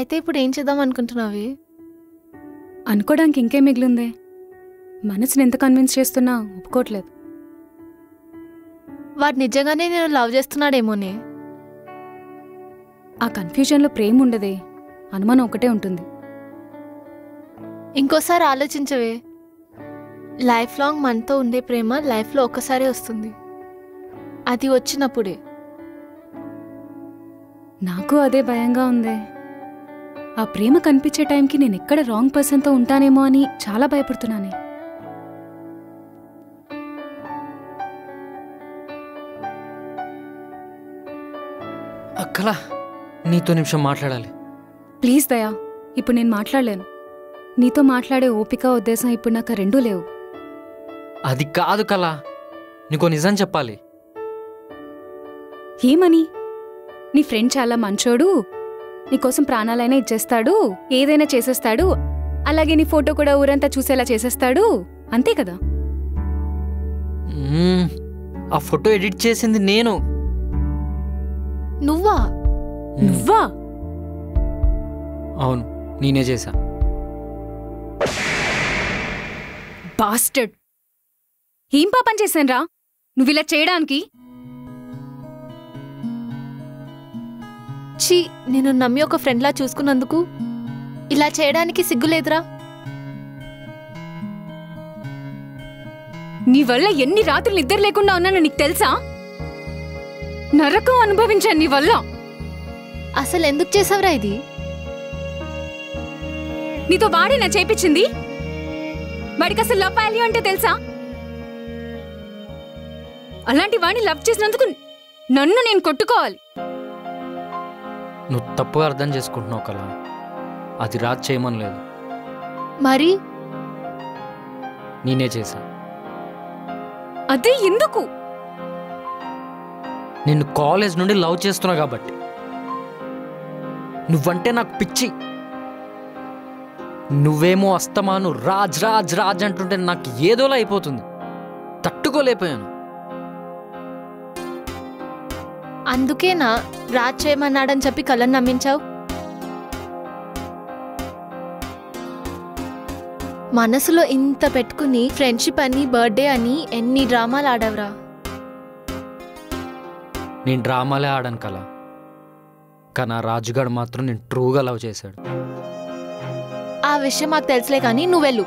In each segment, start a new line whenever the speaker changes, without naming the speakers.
అయితే ఇప్పుడు ఏం చేద్దాం అనుకుంటున్నావి?
అనుకోవడానికి ఇంకేం మిగిలిందే. మనసుని ఎంత కన్విన్స్ చేస్తున్నా ఒప్పుకోవట్లేదు.
వాడు నిజంగానే నేను లవ్ చేస్తున్నాడేమోనే.
ఆ కన్ఫ్యూజన్లో ప్రేమ ఉండదే, అనుమానం ఒకటే ఉంటుంది.
ఇంకోసారి ఆలోచించవే. లైఫ్ లాంగ్ మనతో ఉండే ప్రేమ లైఫ్లో ఒక్కసారే వస్తుంది. అది వచ్చినప్పుడే.
నాకు అదే భయంగా ఉందే. ఆ ప్రేమ కనిపించే టైంకి నేను ఎక్కడ రాంగ్ పర్సన్తో ఉంటానేమో అని చాలా భయపడుతున్నానే.
అక్కలా నీతో నిమిషం మాట్లాడాలి.
ప్లీజ్ దయా, ఇప్పుడు నేను మాట్లాడలేను. నీతో మాట్లాడే ఓపిక ఉద్దేశం ఇప్పుడు నాకు రెండూ లేవు.
అది కాదు కలా, నీకో నిజం చెప్పాలి.
ఏమని? నీ ఫ్రెండ్ చాలా మంచోడు, నీకోసం ప్రాణాలైనా ఇచ్చేస్తాడు, ఏదైనా చేసేస్తాడు, అలాగే నీ ఫోటో కూడా ఊరంతా చూసేలా చేసేస్తాడు, అంతే కదా?
ఆ ఫోటో ఎడిట్ చేసింది నేను.
నువ్వా?
నువ్వా?
అవును, నేనే చేశా.
బాస్టర్డ్! ఏం పాపం చేశాన్రా నువ్విలా చేయడానికి?
ఛీ, నేను నమ్మి ఒక ఫ్రెండ్లా చూసుకున్నందుకు ఇలా చేయడానికి సిగ్గులేదురా?
నీ వల్ల ఎన్ని రాత్రులు నిద్ర లేకుండా ఉన్నానో నీకు తెలుసా? నరకం అనుభవించాను నీ వల్ల.
అసలు ఎందుకు చేసావురా ఇది?
నీతో వాడే నా చేపించింది. వాడికి అసలు లవ్ వాల్యూ అంటే తెలుసా? అలాంటి వాడిని లవ్ చేసినందుకు నన్ను నేను కొట్టుకోవాలి.
నువ్వు తప్పుగా అర్థం చేసుకుంటున్నావు కలా. అది రాజ్ చేయమని లేదు,
మరి
నేనే చేశా.
అదే ఎందుకు?
నిన్ను కాలేజ్ నుండి లవ్ చేస్తున్నా కాబట్టి. నువ్వంటే నాకు పిచ్చి. నువ్వేమో అస్తమాను రాజ్ రాజ్ రాజ్ అంటుంటే నాకు ఏదోలా అయిపోతుంది. తట్టుకోలేకపోయాను.
అందుకేనా రాజ్ చేయమన్నాడని చెప్పి కళ్ళని నమ్మించావు? మనసులో ఇంత పెట్టుకుని ఫ్రెండ్షిప్ అని బర్త్డే అని ఎన్ని డ్రామాలు ఆడవరా?
నేను డ్రామాలే ఆడాను కలా, కానీ ఆ రాజుగాడు మాత్రం నేను ట్రూగా లవ్ చేశాడు.
ఆ విషయం మాకు తెలుసులే, కానీ నువ్వెళ్ళు.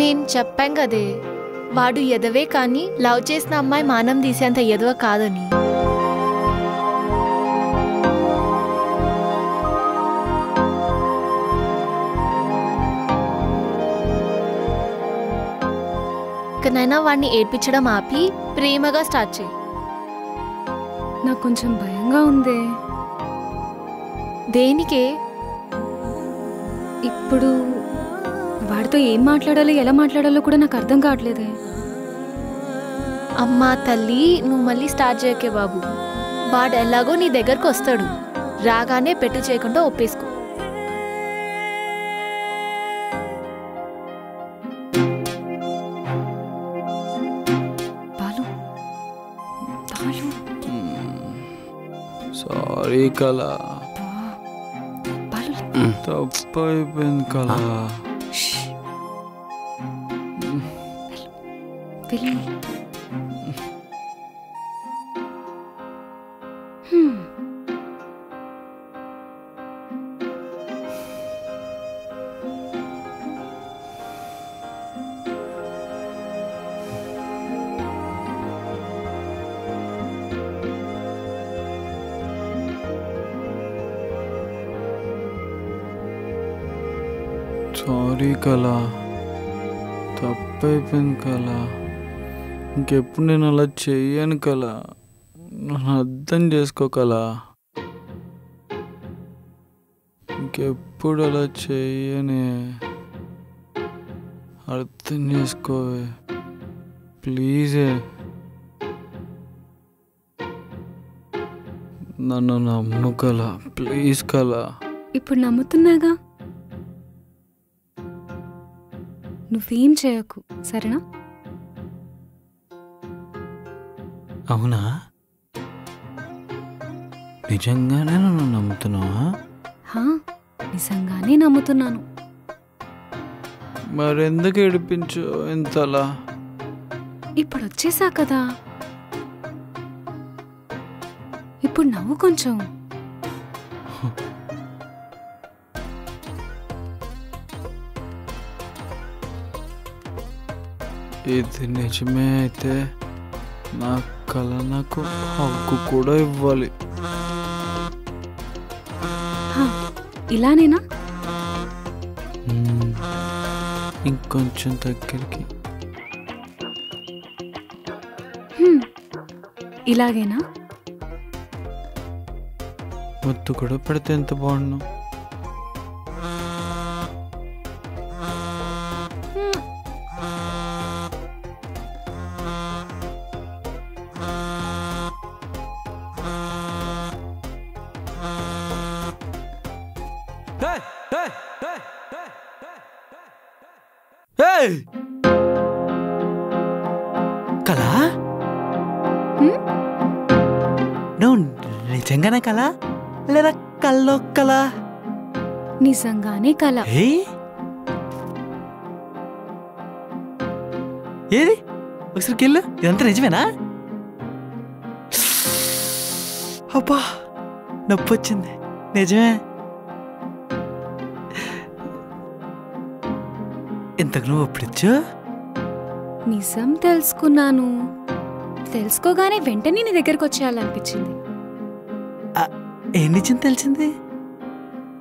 నేను చెప్పాం కదే, వాడు ఎదవే కానీ లవ్ చేసిన అమ్మాయి మానం తీసేంత ఎదవ కాదని. ఇకనైనా వాడిని ఏడ్పించడం ఆపి ప్రేమగా స్టార్ట్ చేయి.
నాకు కొంచెం భయంగా ఉందే.
దేనికే?
ఇప్పుడు వాడితో ఏం మాట్లాడాలో ఎలా మాట్లాడాలో కూడా నాకు అర్థం కావట్లేదే.
అమ్మా తల్లి, నువ్వు మళ్ళీ స్టార్ట్ చేయకే బాబు. వాడు ఎలాగో నీ దగ్గరకు వస్తాడు. రాగానే పెట్టు చేయకుండా ఒప్పేసుకో.
సారీ కలా, తప్పైపోయింది కలా. సారీ కలా, తప్పైపోయింది కలా. ఇంకెప్పుడు నేను అలా చెయ్యను కలా. నన్ను అర్థం చేసుకో కలా. ఇంకెప్పుడు అలా చెయ్యనే. అర్థం చేసుకోవే ప్లీజే. నన్ను నమ్ము కలా, ప్లీజ్ కలా.
ఇప్పుడు నమ్ముతున్నాగా. నువ్వేం చేయకు, సరేనా?
అవునా? నిజంగానే నన్ను నమ్ముతున్నావా?
నిజంగానే నమ్ముతున్నాను.
మరెందుకు ఏడిపించు ఇంతలా?
ఇప్పుడు వచ్చేసా కదా, ఇప్పుడు నవ్వు కొంచెం.
ఇది నిజమే అయితే నా కళ నాకు హక్కు కూడా ఇవ్వాలి.
ఇలానేనా?
ఇంకొంచెం దగ్గరికి.
ఇలాగేనా?
ముద్దు కూడా పెడితే ఎంత బాగుండు.
కళ? నువ్వు నిజంగానే కళ లేదా కల్లో కళ?
నిజంగానే కళ.
ఏది ఒకసారి కెళ్ళు, ఇదంతా నిజమేనా? అబ్బా నొప్పి వచ్చింది. నిజమే. ఇంతకు నువ్వు ఎప్పుడొచ్చు?
నిజం తెలుసుకున్నాను. తెలుసుకోగానే వెంటనే నీ దగ్గరకు వచ్చేయాలనిపించింది.
ఏం నిజం తెలిసింది?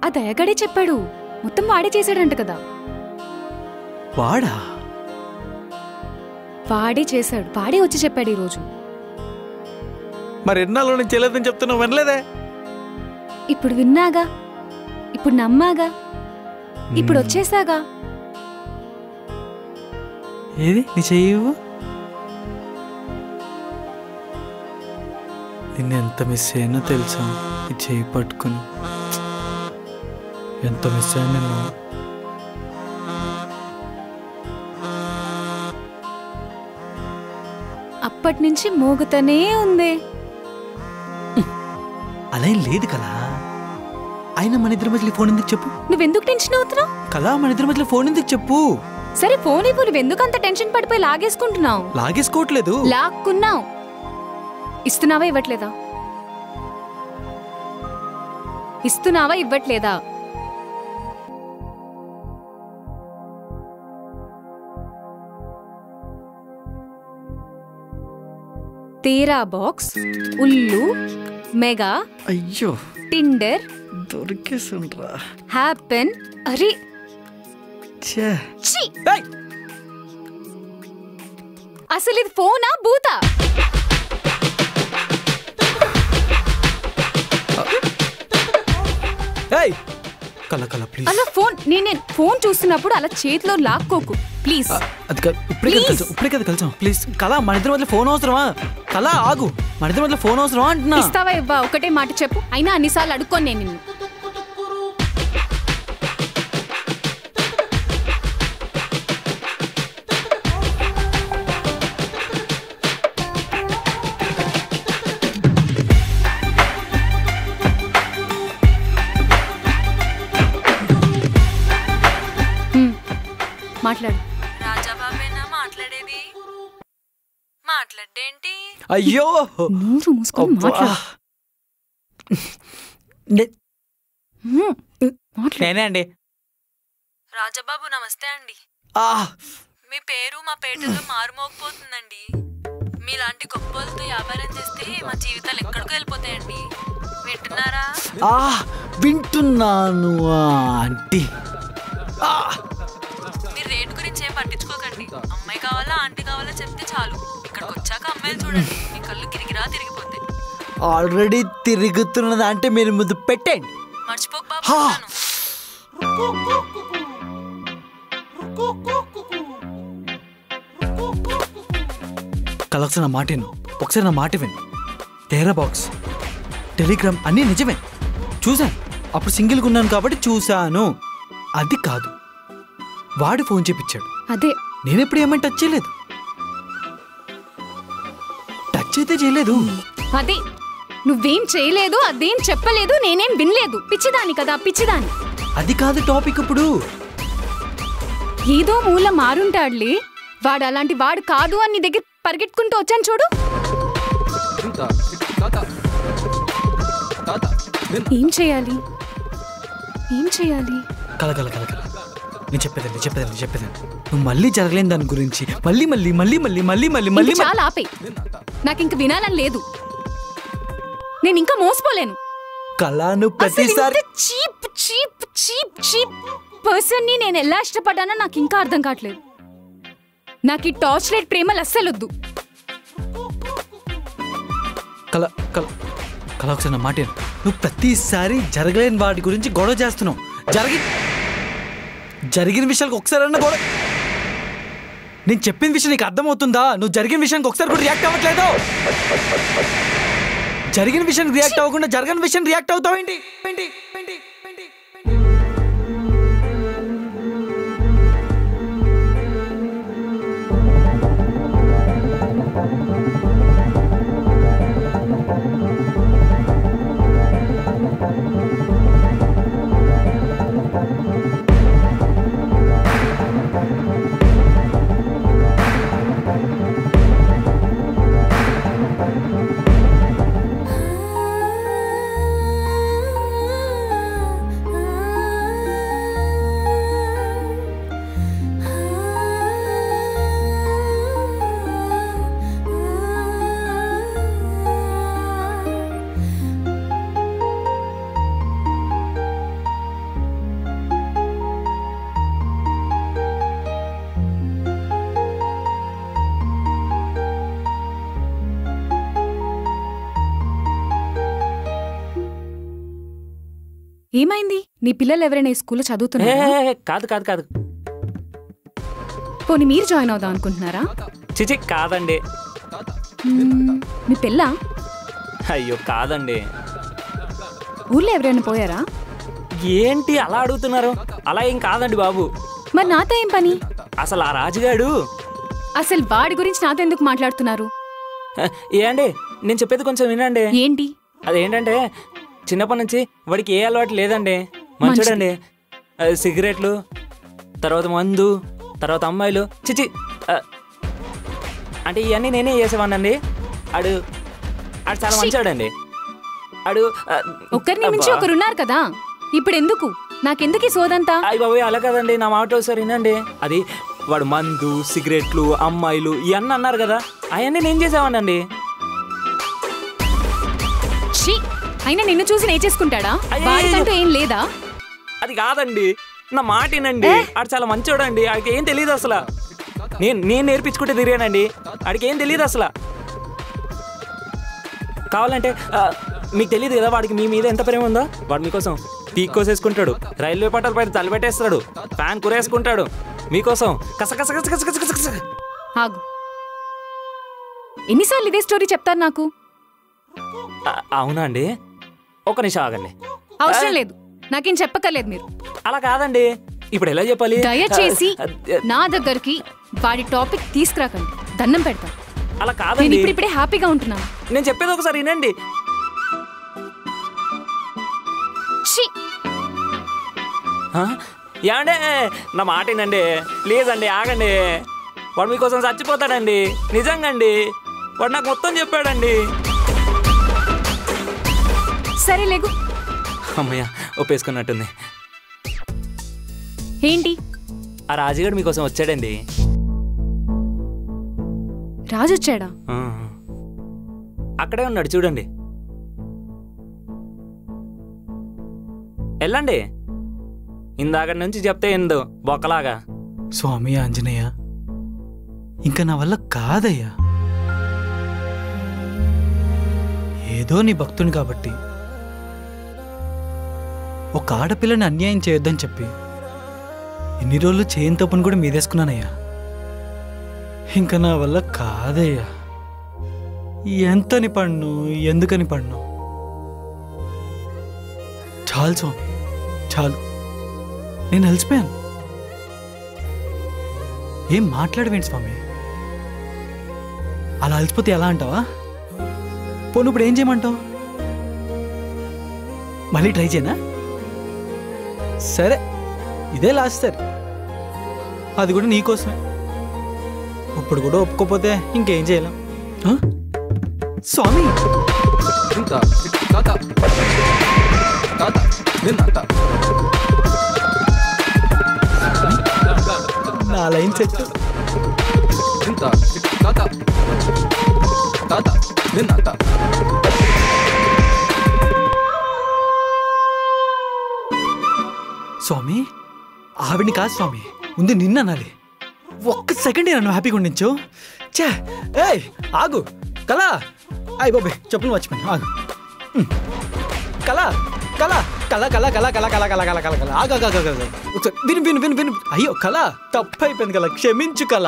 ఆ దయగడే చెప్పాడు, మొత్తం వాడే చేశాడంట కదా.
వాడా?
వాడే చేశాడు, వాడే వచ్చి చెప్పాడు ఈరోజు.
మరి ఎన్నాళ్ళు నేను చేయలేదని చెప్తున్నావు, వినలేదే?
ఇప్పుడు విన్నాగా, ఇప్పుడు నమ్మాగా, ఇప్పుడు వచ్చేసాగా.
ఏది నీ చెయ్యవు?
నిన్ను ఎంత మిస్ అయ్యానో తెలుసా? ఈ చెయ్యి పట్టుకుని ఎంత మిస్ అయ్యాను నేను.
అప్పటి నుంచి మోగుతూనే ఉంది.
అలా ఏం లేదు కదా. అయినా మన ఇద్దరి మధ్యలో ఫోన్ ఎందుకు చెప్పు?
నువ్వెందుకు టెన్షన్ అవుతున్నావు?
కదా మన ఇద్దరి మధ్యలో ఫోన్ ఎందుకు చెప్పు?
సరే ఫోన్ ఇవ్వు, నువ్వెందుకు అంత టెన్షన్ పడిపోయి లాగేసుకుంటున్నావు?
లాగేసుకోవట్లేదు.
లాక్కున్నావు. ఇస్తున్నావా ఇవ్వట్లేదా? ఇస్తున్నావా ఇవ్వట్లేదా? తేరా బాక్స్, ఉల్లు, మెగా,
అయ్యో
టిండర్,
దొరికేసుండ్రా.
హ్యాపెన్. అరే ఛీ! అసలు ఇది ఫోనా బూతా?
కల కల ప్లీజ్.
అలా ఫోన్ నేను ఫోన్ చూస్తున్నప్పుడు అలా చేతిలో లాక్కోకు ప్లీజ్.
అది ఇప్పుడే కదా కలిసాం. ప్లీజ్ కళ, మన ఇద్దరి మధ్యలో ఫోన్ అవసరమా? కళ ఆగు, మన ఇద్దరి మధ్యలో ఫోన్ అవసరమా అంటున్నా.
ఇస్తావా ఇవ్వా? ఒకటే మాట చెప్పు. అయినా అన్నిసార్లు అడుక్కోను నేను నిన్ను. మాట్లాడు.
రాజాబాబేనా మాట్లాడేది? మాట్లాడేంటి?
అయ్యో
నోరు మూసుకొని మాట్లాడు.
నేనే అండి.
రాజాబాబు నమస్తే అండి. మీ పేరు మా పేటలో మారుమోగిపోతుందండి. మీలాంటి గొప్పలతో వ్యాపారం చేస్తే మా జీవితాలు ఎక్కడికో వెళ్ళిపోతాయండి. వింటున్నారా?
వింటున్నాను ఆంటీ.
మీరు రేటు గురించి ఏం పట్టించుకోకండి. అమ్మాయి కావాలా ఆంటీ కావాలా చెప్తే చాలు. ఇక్కడికి వచ్చాక అమ్మాయిలు చూడండి, మీ కళ్ళు గిరిగిరా తిరిగిపోతాయి.
ఆల్రెడీ తిరుగుతున్నది అంటే మీరు ముందు పెట్టండి.
మర్చిపోక బాబు.
కల ఒకసారి నా మాట విను, ఒకసారి నా మాట విను. తేరా బాక్స్, టెలిగ్రామ్ అన్నీ నిజమే, చూశాను. అప్పుడు సింగిల్గా ఉన్నాను కాబట్టి చూశాను. అది కాదు, వాడు ఫోన్ చేపించాడు.
అదే
నేనెప్పుడు ఏమైనా టచ్ చేయలేదు. టచ్ అయితే చేయలేదు.
అదే నువ్వేం చేయలేదు, అదేం చెప్పలేదు, నేనేం వినలేదు. పిచ్చిదాని కదా, పిచ్చిదాని.
అది కాదు టాపిక్ ఇప్పుడు.
ఏదో మూల మారుంటాడులే. వాడు అలాంటి వాడు కాదు అని నీ దగ్గర పరిగెట్టుకుంటూ వచ్చాను చూడు. ఏం చేయాలి, ఏం చేయాలి?
కల కల కల కల నేను చెప్పేదాన్ని నువ్వు మళ్ళీ జరగలేని దాని గురించి మళ్ళీ మళ్ళీ మళ్ళీ మళ్ళీ మళ్ళీ మళ్ళీ మళ్ళీ
చాలా ఆపే. నాకు ఇంక వినాలని లేదు. నేను ఇంకా మోసపోలేను.
కళను ప్రతిసారి
cheap cheap cheap cheap person ని నేను ఎలా ఇష్టపడ్డానో నాకు ఇంకా అర్థం కావట్లేదు. నాకు ఈ టార్చ్ లైట్ ప్రేమలు అస్సలొద్దు.
కళ కళ కళ ఒకసారి నా మాట విను. నువ్వు ప్రతిసారి జరగలేని వాటి గురించి గొడవ చేస్తున్నావు. జరిగిన విషయాలకు ఒకసారి అన్న గొడవ. నేను చెప్పిన విషయం నీకు అర్థమవుతుందా? నువ్వు జరిగిన విషయానికి ఒకసారి కూడా రియాక్ట్ అవ్వట్లేదు. జరిగిన విషయానికి రియాక్ట్ అవ్వకుండా జరగని విషయం రియాక్ట్ అవుతావు ఏంటి?
ఏమైంది? నీ పిల్లలు ఎవరైనా ఈ స్కూల్లో చదువుతున్నారా?
కాదు కాదు కాదు.
పోనీ మీరు జాయిన్ అవుదాం అనుకుంటున్నారా?
చిచి కాదండి.
మీ పిల్ల?
అయ్యో కాదండి.
ఊర్లో ఎవరైనా పోయారా?
ఏంటి అలా అడుగుతున్నారు? అలా ఏం కాదండి బాబు.
మరి నాతో ఏం పని?
అసలు ఆ రాజుగాడు
అసలు వాడి గురించి నాతో ఎందుకు మాట్లాడుతున్నారు?
ఏండి నేను చెప్పేది కొంచెం వినండి.
ఏంటి?
అదేంటంటే చిన్నప్పటి నుంచి వాడికి ఏ అలవాటు లేదండి. మంచోడండి. సిగరెట్లు, తర్వాత మందు, తర్వాత అమ్మాయిలు, చిచి అంటే ఇవన్నీ నేనే చేసేవాడినండి. ఆడు చాలా మంచోడండి. ఆడు
ఒకరిని మించి ఒకరున్నారు కదా, ఇప్పుడు ఎందుకు? నాకెందుకు ఈ సోదంతా?
అయ్యి బాబు అలా కదండి, నా మాట ఒకసారి వినండి. అది వాడు మందు, సిగరెట్లు, అమ్మాయిలు ఇవన్నీ అన్నారు కదా, అవన్నీ నేను చేసేవాడినండి.
అయినా నిన్ను చూసి నేర్చేసుకుంటాడా? వాడికంటూ ఏం లేదా?
అది కాదండి, నా మాట వినండి. ఆడు చాలా మంచోడండి. ఆడికి ఏం తెలియదు అసలు. నేను నేర్పించుకుంటే తిరిగానండి. ఆడికి ఏం తెలియదు అసలు. కావాలంటే మీకు తెలియదు కదా వాడికి మీ మీద ఎంత ప్రేమ ఉందో. వాడు మీకోసం పీక్ కోసేసుకుంటాడు, రైల్వే పట్టాల పైన తలపెట్టేస్తాడు, ఫ్యాన్ కురేసుకుంటాడు మీకోసం. కస.
ఆగు. ఎన్నిసార్లు ఇదే స్టోరీ చెప్తారు నాకు?
అవునా అండి? ఒక నిమిషం ఆగండి.
అవసరం లేదు, నాకేం చెప్పక్కర్లేదు మీరు.
అలా కాదండి, ఇప్పుడు ఎలా చెప్పాలి?
దయచేసి నా దగ్గరికి వాడి టాపిక్ తీసుకురాకండి, దండం పెడతా.
అలా కాదండి,
నేను ఇప్పుడే హ్యాపీగా ఉంటున్నాను.
నేను చెప్పేది ఒకసారి వినండి. ఏమండే నా మాట వినండి ప్లీజ్ అండి, ఆగండి. వాడు మీకోసం చచ్చిపోతాడండి, నిజంగా అండి. వాడు నాకు మొత్తం చెప్పాడండి.
సరే లేగు.
అమ్మయ్య ఒప్పేసుకున్నట్టుంది.
ఏంటి?
ఆ రాజుగాడు మీకోసం వచ్చాడండి.
రాజు వచ్చాడా?
అక్కడే ఉన్నాడు చూడండి. వెళ్ళండి, ఇందాక నుంచి చెప్తే ఏందో బొక్కలాగా.
స్వామి ఆంజనేయ, ఇంకా నా వల్ల కాదయ్యా. ఏదో నీ భక్తుని కాబట్టి ఒక ఆడపిల్లని అన్యాయం చేయొద్దని చెప్పి ఇన్ని రోజులు చేయని తప్పును కూడా మీదేసుకున్నానయ్యా. ఇంకా నా వల్ల కాదయ్యా. ఎంతని పన్ను, ఎందుకని పన్ను? చాలు స్వామి, చాలు. నేను అలసిపోయాను. ఏం మాట్లాడవేంటి స్వామి? అలా అలసిపోతే ఎలా అంటావా? పోను ఇప్పుడు ఏం చేయమంటావు? మళ్ళీ ట్రై చేయనా? సరే, ఇదే లాస్ట్ సార్, అది కూడా నీకోసమే. ఇప్పుడు కూడా ఒప్పుకోపోతే ఇంకేం చేయలేం. స్వామి నా లైన్ సెట్. స్వామి ఆవిడ్ని కాదు స్వామి, ముందు నిన్న అనాలి. ఒక్క సెకండే నన్ను హ్యాపీగా ఉండించు. చే ఏయ్ ఆగు కళా. అయ్య బాబే చెప్పులు మర్చిపోయాను. ఆగు కళా కళా కళ కళ కళ కళ కళ కళ కళ కళ కళ ఆగా విను విను విను విను. అయ్యో కళ, తప్పు అయిపోయింది కళ, క్షమించు కళ.